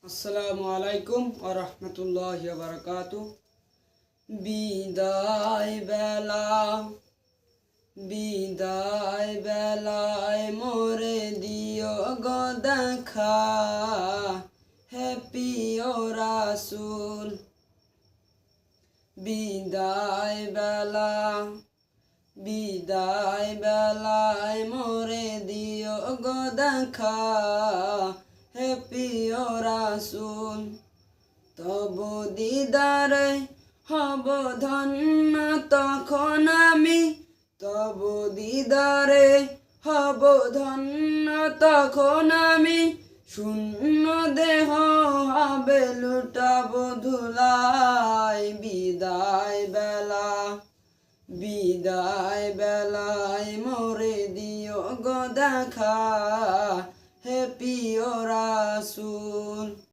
আসসালামু আলাইকুম ওয়া রাহমাতুল্লাহি ওয়া বারাকাতুহু। বিদায় বেলা বিদায় বেলায় মোরে দিও গো দেখা, হে প্রিয় রাসূল। বিদায় বেলায় মোরে দিও গো দেখা, হে প্রিয় রাসূল। তব দিদারে হব ধন্য তখন আমি, তব দিদারে হব ধন্য তখন আমি। শূন্য দেহ হবে লুটাব ধুলাই। বিদায় বেলায় মোরে দিও গো দেখা, হে প্রিয় রাসূল।